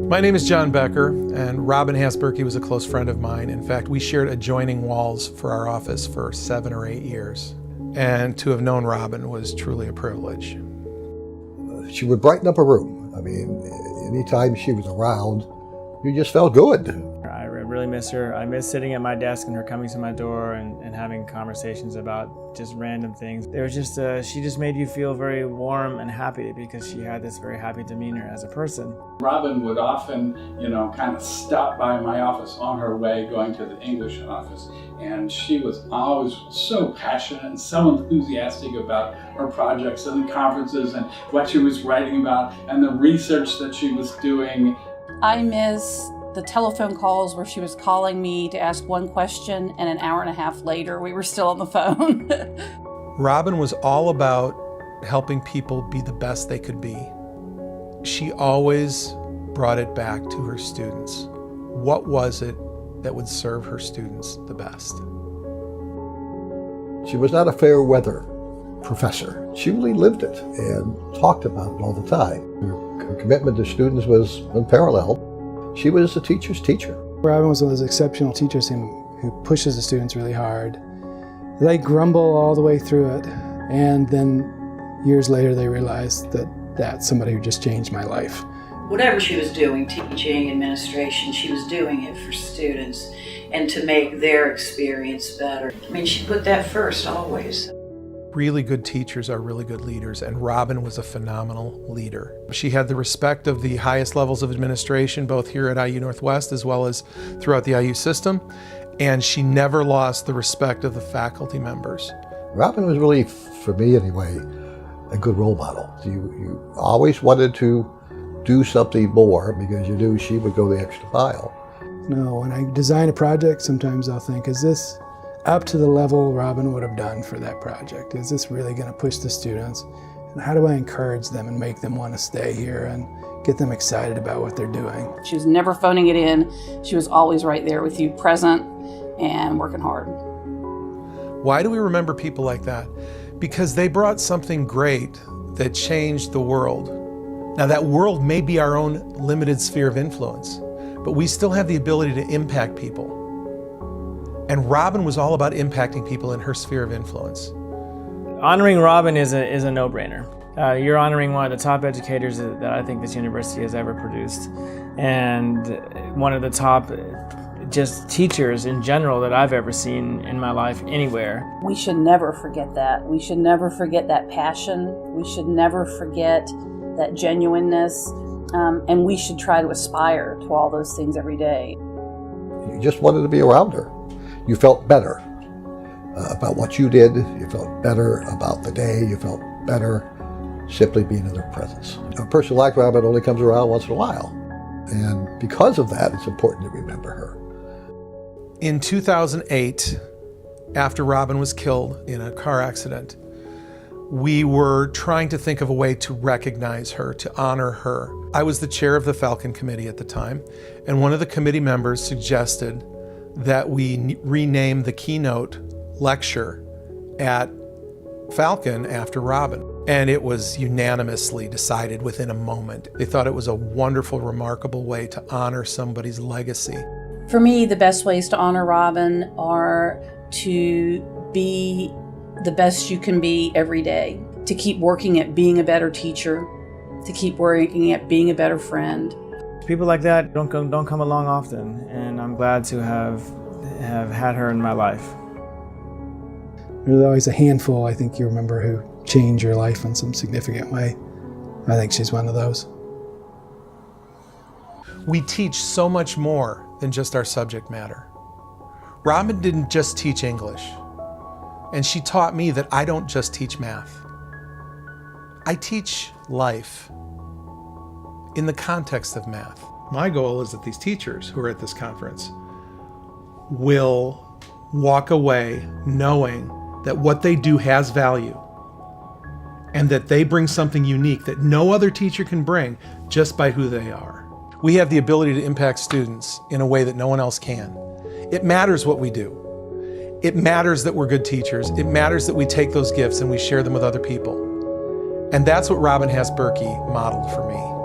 My name is Jon Becker, and Robin Hass Birky was a close friend of mine. In fact, we shared adjoining walls for our office for 7 or 8 years. And to have known Robin was truly a privilege. She would brighten up a room. I mean, anytime she was around, you just felt good. I really miss her. I miss sitting at my desk and her coming to my door and having conversations about just random things. There was just, she just made you feel very warm and happy because she had this very happy demeanor as a person. Robin would often, kind of stop by my office on her way going to the English office. And she was always so passionate and so enthusiastic about her projects and the conferences and what she was writing about and the research that she was doing. I miss the telephone calls where she was calling me to ask one question and an hour and a half later we were still on the phone. Robin was all about helping people be the best they could be. She always brought it back to her students. What was it that would serve her students the best? She was not a fair weather professor. She really lived it and talked about it all the time. Her commitment to students was unparalleled. She was a teacher's teacher. Robin was one of those exceptional teachers who pushes the students really hard. They grumble all the way through it, and then years later they realize that that's somebody who just changed my life. Whatever she was doing, teaching, administration, she was doing it for students and to make their experience better. I mean, she put that first always. Really good teachers are really good leaders, and Robin was a phenomenal leader. She had the respect of the highest levels of administration, both here at IU Northwest as well as throughout the IU system, and she never lost the respect of the faculty members. Robin was really, for me anyway, a good role model. You always wanted to do something more because you knew she would go the extra mile. When I design a project, sometimes I'll think, is this up to the level Robin would have done for that project? Is this really going to push the students? And how do I encourage them and make them want to stay here and get them excited about what they're doing? She was never phoning it in. She was always right there with you, present and working hard. Why do we remember people like that? Because they brought something great that changed the world. Now that world may be our own limited sphere of influence, but we still have the ability to impact people. And Robin was all about impacting people in her sphere of influence. Honoring Robin is a no-brainer. You're honoring one of the top educators that I think this university has ever produced, and one of the top just teachers in general that I've ever seen in my life anywhere. We should never forget that. We should never forget that passion. We should never forget that genuineness, and we should try to aspire to all those things every day. You just wanted to be around her. You felt better about what you did. You felt better about the day. You felt better simply being in her presence. A person like Robin only comes around once in a while. And because of that, it's important to remember her. In 2008, after Robin was killed in a car accident, we were trying to think of a way to recognize her, to honor her. I was the chair of the Falcon Committee at the time, and one of the committee members suggested that we rename the keynote lecture at Falcon after Robin. And it was unanimously decided within a moment. They thought it was a wonderful, remarkable way to honor somebody's legacy. For me, the best ways to honor Robin are to be the best you can be every day, to keep working at being a better teacher, to keep working at being a better friend. People like that don't come along often, and I'm glad to have had her in my life. There's always a handful, I think you remember, who change your life in some significant way. I think she's one of those. We teach so much more than just our subject matter. Robin didn't just teach English, and she taught me that I don't just teach math. I teach life in the context of math. My goal is that these teachers who are at this conference will walk away knowing that what they do has value and that they bring something unique that no other teacher can bring just by who they are. We have the ability to impact students in a way that no one else can. It matters what we do. It matters that we're good teachers. It matters that we take those gifts and we share them with other people. And that's what Robin Hass Birky modeled for me.